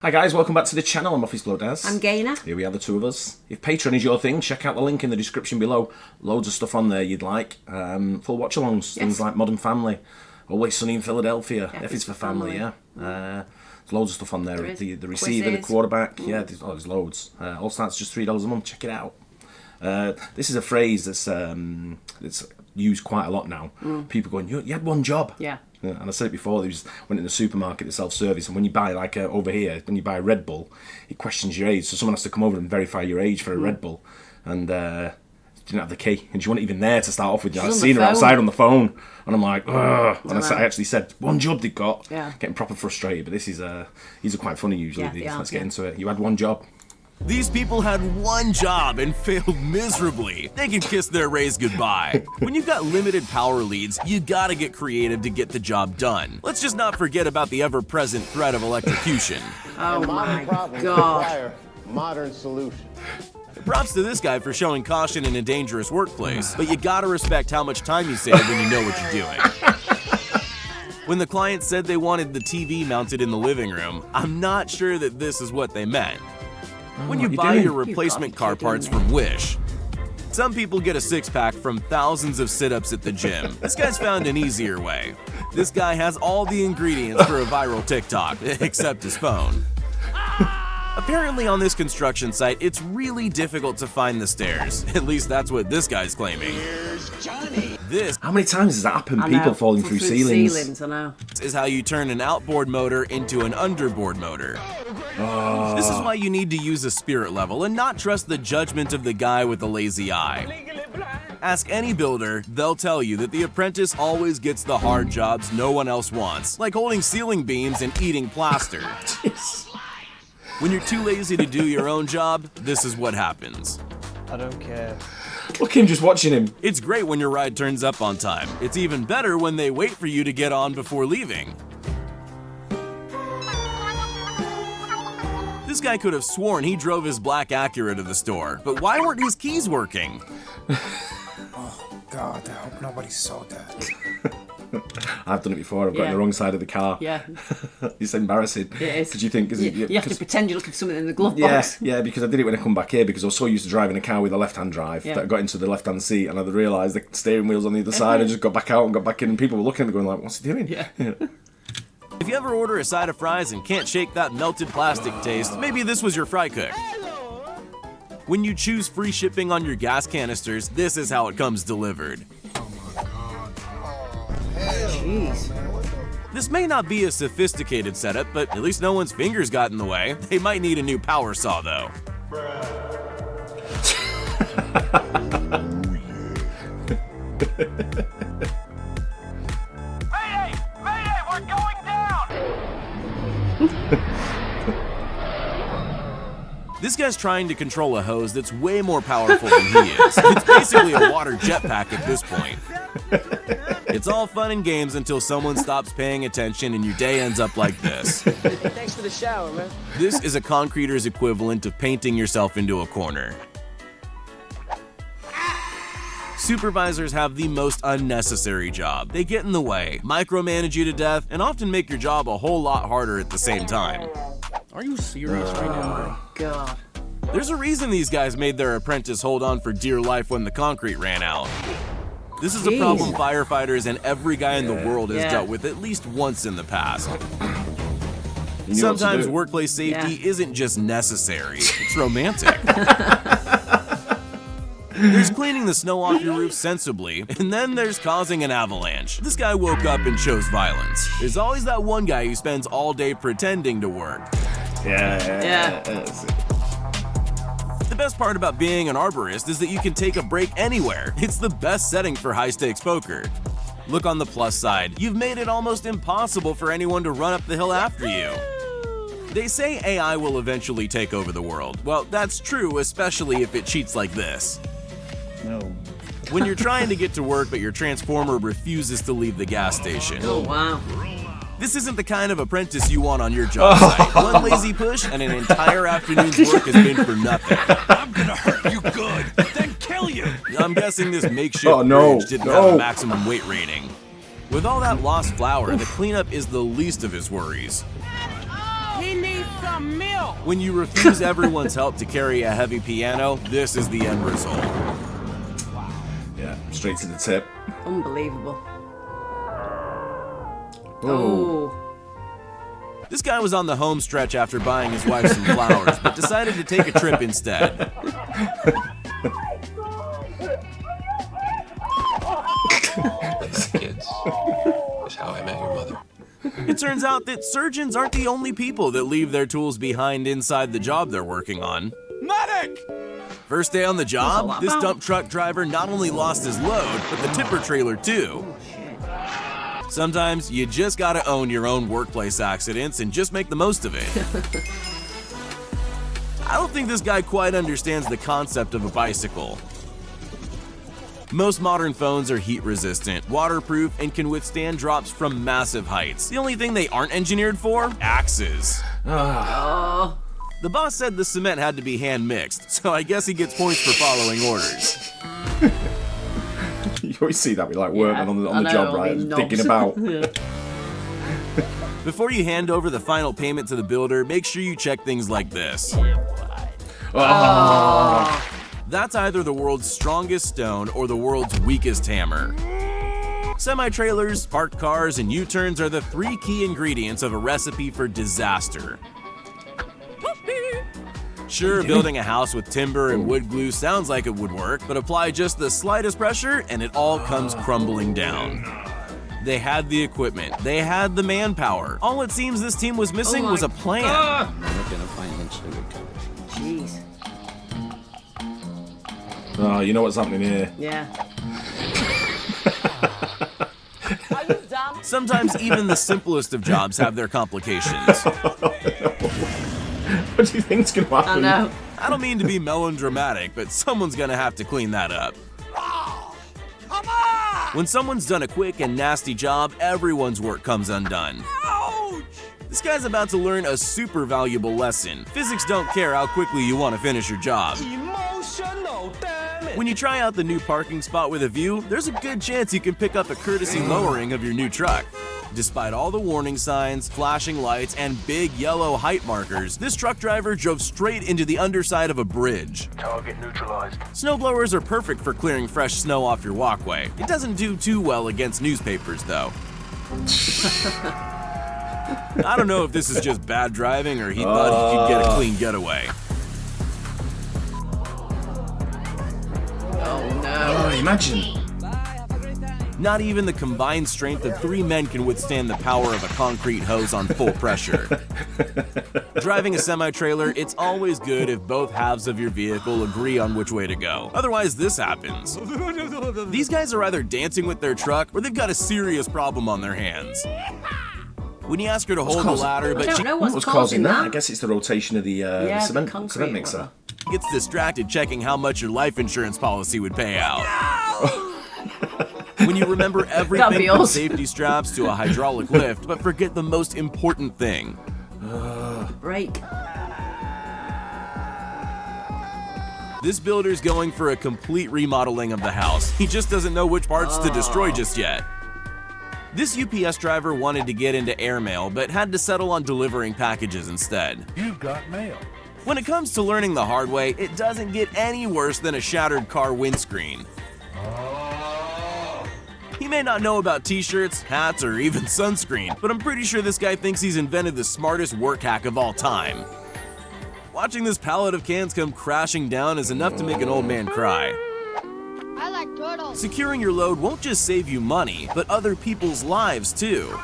Hi guys, welcome back to the channel. I'm Office Blow Daz. I'm Gaynor. Here we are, the two of us. If Patreon is your thing, check out the link in the description below. Loads of stuff on there you'd like. Full watch-alongs, things like Modern Family, Always Sunny in Philadelphia, F is for Family, yeah. There's loads of stuff on there. The receiver, the quarterback, there's loads. All starts just $3 a month, check it out. This is a phrase that's used quite a lot now. People going, you had one job. Yeah. And I said it before, went in the supermarket, the self-service, and when you buy, like over here, when you buy a Red Bull, it questions your age. So someone has to come over and verify your age for a Red Bull. And didn't have the key, and she wasn't even there to start off with. I've seen her outside on the phone, and I'm like, ugh. And I actually said, one job they've got. Yeah. Getting proper frustrated, but this is, these are quite funny usually. Yeah, let's get into it. You had one job. These people had one job and failed miserably. They can kiss their raise goodbye. When you've got limited power leads, you gotta get creative to get the job done. Let's just not forget about the ever-present threat of electrocution. Oh my God. Modern solution. Props to this guy for showing caution in a dangerous workplace, but you gotta respect how much time you save when you know what you're doing. When the client said they wanted the TV mounted in the living room, I'm not sure that this is what they meant. When you buy your replacement car parts from Wish, some people get a six-pack from thousands of sit-ups at the gym. This guy's found an easier way. This guy has all the ingredients for a viral TikTok, except his phone. Apparently on this construction site, it's really difficult to find the stairs. At least that's what this guy's claiming. Here's Johnny. This How many times has that happened? People falling through ceilings. I know. Is how you turn an outboard motor into an underboard motor. This is why you need to use a spirit level and not trust the judgment of the guy with the lazy eye. Ask any builder, they'll tell you that the apprentice always gets the hard jobs no one else wants, like holding ceiling beams and eating plaster. When you're too lazy to do your own job, this is what happens. I don't care. Look at him just watching him. It's great when your ride turns up on time. It's even better when they wait for you to get on before leaving. This guy could have sworn he drove his black Acura to the store, but why weren't his keys working? Oh God, I hope nobody saw that. I've done it before. I've got on the wrong side of the car. Yeah. It's embarrassing. It is. Because you think... You have to pretend you're looking for something in the glove box. box. Yeah, because I did it when I come back here, because I was so used to driving a car with a left-hand drive that I got into the left-hand seat, and I realised the steering wheel's on the other side. I just got back out and got back in, and people were looking at me going like, what's he doing? Yeah. If you ever order a side of fries and can't shake that melted plastic taste, maybe this was your fry cook. When you choose free shipping on your gas canisters, this is how it comes delivered. Jeez. This may not be a sophisticated setup, but at least no one's fingers got in the way. They might need a new power saw, though. Mayday! Mayday! We're going down! This guy's trying to control a hose that's way more powerful than he is. It's basically a water jetpack at this point. It's all fun and games until someone stops paying attention and your day ends up like this. Thanks for the shower, man. This is a concreter's equivalent of painting yourself into a corner. Supervisors have the most unnecessary job. They get in the way, micromanage you to death, and often make your job a whole lot harder at the same time. Are you serious right now? Oh my God. There's a reason these guys made their apprentice hold on for dear life when the concrete ran out. This is a problem firefighters and every guy in the world has dealt with at least once in the past. Sometimes workplace safety isn't just necessary, it's romantic. There's cleaning the snow off your roof sensibly, and then there's causing an avalanche. This guy woke up and chose violence. There's always that one guy who spends all day pretending to work. Yeah. The best part about being an arborist is that you can take a break anywhere. It's the best setting for high-stakes poker. Look on the plus side, you've made it almost impossible for anyone to run up the hill after you. They say AI will eventually take over the world. Well, that's true, especially if it cheats like this. No. When you're trying to get to work but your transformer refuses to leave the gas station. Oh, wow. This isn't the kind of apprentice you want on your job site. One lazy push and an entire afternoon's work has been for nothing. I'm gonna hurt you good, then kill you! I'm guessing this makeshift bridge didn't have a maximum weight rating. With all that lost flour, the cleanup is the least of his worries. He needs some milk. When you refuse everyone's help to carry a heavy piano, this is the end result. Yeah, straight to the tip. Unbelievable. Oh. This guy was on the home stretch after buying his wife some flowers, but decided to take a trip instead. Kids. That's how I met your mother. It turns out that surgeons aren't the only people that leave their tools behind inside the job they're working on. Medic! First day on the job, this dump truck driver not only lost his load, but the tipper trailer too. Sometimes you just gotta own your own workplace accidents and just make the most of it. I don't think this guy quite understands the concept of a bicycle. Most modern phones are heat resistant, waterproof, and can withstand drops from massive heights. The only thing they aren't engineered for? Axes. The boss said the cement had to be hand mixed, so I guess he gets points for following orders. You always see that with like workmen on the job, right? Thinking about. Before you hand over the final payment to the builder, make sure you check things like this. That's either the world's strongest stone or the world's weakest hammer. Semi-trailers, parked cars, and U-turns are the 3 key ingredients of a recipe for disaster. Sure, building a house with timber and wood glue sounds like it would work, but apply just the slightest pressure and it all comes crumbling down. They had the equipment, they had the manpower. All it seems this team was missing was a plan. Jeez. Oh, you know what's happening here. Yeah. Sometimes even the simplest of jobs have their complications. What do you think's gonna happen? I know. I don't mean to be melodramatic, but someone's gonna have to clean that up. Come on! When someone's done a quick and nasty job, everyone's work comes undone. Ouch! This guy's about to learn a super valuable lesson. Physics don't care how quickly you want to finish your job. Emotional damage! When you try out the new parking spot with a view, there's a good chance you can pick up a courtesy lowering of your new truck. Despite all the warning signs, flashing lights, and big yellow height markers, this truck driver drove straight into the underside of a bridge. Target neutralized. Snowblowers are perfect for clearing fresh snow off your walkway. It doesn't do too well against newspapers, though. I don't know if this is just bad driving or he thought he could get a clean getaway. Oh no. Oh, imagine. Not even the combined strength of 3 men can withstand the power of a concrete hose on full pressure. Driving a semi-trailer, it's always good if both halves of your vehicle agree on which way to go. Otherwise, this happens. These guys are either dancing with their truck or they've got a serious problem on their hands. When you ask her to hold the ladder, but I don't she know What's causing that? I guess it's the rotation of the the cement concrete mixer. gets distracted checking how much your life insurance policy would pay out. When you remember everything from safety straps to a hydraulic lift, but forget the most important thing. Break. This builder's going for a complete remodeling of the house. He just doesn't know which parts to destroy just yet. This UPS driver wanted to get into airmail, but had to settle on delivering packages instead. You've got mail. When it comes to learning the hard way, it doesn't get any worse than a shattered car windscreen. He may not know about t-shirts, hats, or even sunscreen, but I'm pretty sure this guy thinks he's invented the smartest work hack of all time. Watching this pallet of cans come crashing down is enough to make an old man cry. I like turtles. Securing your load won't just save you money, but other people's lives too.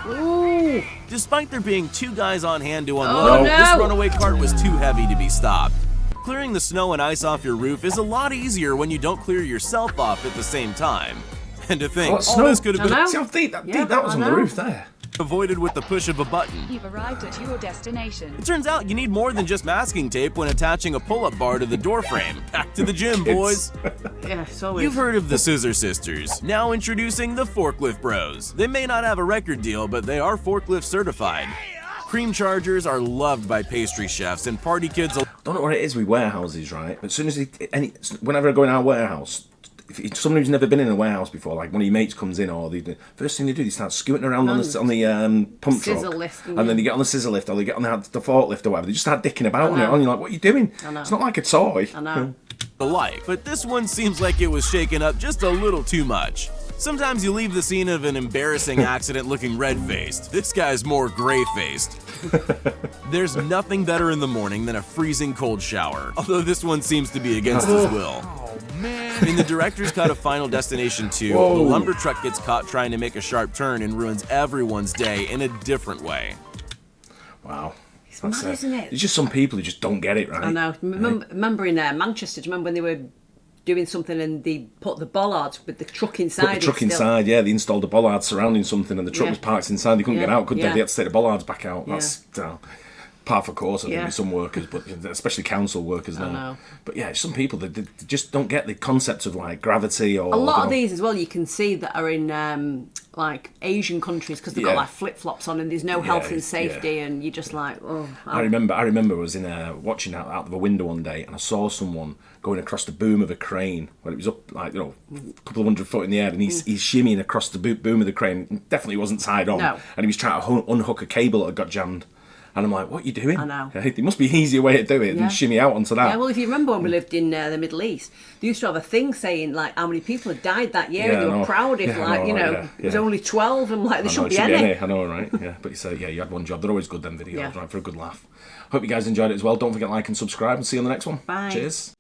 Ooh. Despite there being 2 guys on hand to unload, no. this runaway cart was too heavy to be stopped. Clearing the snow and ice off your roof is a lot easier when you don't clear yourself off at the same time. And to think, all this could have been See how deep that was on the roof there. avoided with the push of a button. You've arrived at your destination. It turns out you need more than just masking tape when attaching a pull-up bar to the door frame. Back to the gym, boys. Yeah, so You've heard of the Scissor Sisters. Now introducing the Forklift Bros. They may not have a record deal, but they are forklift certified. Cream chargers are loved by pastry chefs and party kids. Don't know what it is with warehouses, right? As soon as whenever I go in our warehouse, if someone who's never been in a warehouse before, like one of your mates comes in, or the first thing they start scooting around on the pump truck, Scissor lift, and then they get on the scissor lift, or they get on the forklift or whatever. They just start dicking about on it, and you're like, what are you doing? I know. It's not like a toy. I know. Alike, but this one seems like it was shaken up just a little too much. Sometimes you leave the scene of an embarrassing accident looking red-faced. This guy's more gray-faced. There's nothing better in the morning than a freezing cold shower, although this one seems to be against his will. In the director's cut of Final Destination 2, the lumber truck gets caught trying to make a sharp turn and ruins everyone's day in a different way. Wow. It's mad, isn't it? There's just some people who just don't get it, right? I know. Remember in Manchester, do you remember when they were doing something and they put the bollards with the truck inside? Put the truck inside, yeah. They installed a bollard surrounding something, and the truck was parked inside. They couldn't get out, could they? They had to take the bollards back out. That's par for course, I think, with some workers, but especially council workers now. I know. But yeah, some people they just don't get the concept of like gravity or. A lot of these as well, you can see that are in like Asian countries because they've got like flip flops on and there's no health and safety, and you're just like, oh. I remember I was in watching out of a window one day, and I saw someone going across the boom of a crane when it was up like a couple of 100 foot in the air, and he's shimmying across the boom of the crane. It definitely wasn't tied on, and he was trying to unhook a cable that had got jammed. And I'm like, what are you doing? I know. There must be an easier way to do it than shimmy out onto that. Yeah, well, if you remember when we lived in the Middle East, they used to have a thing saying, like, how many people had died that year, and they were proud if, it was only 12, and, like, there shouldn't be any. I know, right? Yeah, but you had one job. They're always good, them videos, right, for a good laugh. Hope you guys enjoyed it as well. Don't forget to like and subscribe, and see you on the next one. Bye. Cheers.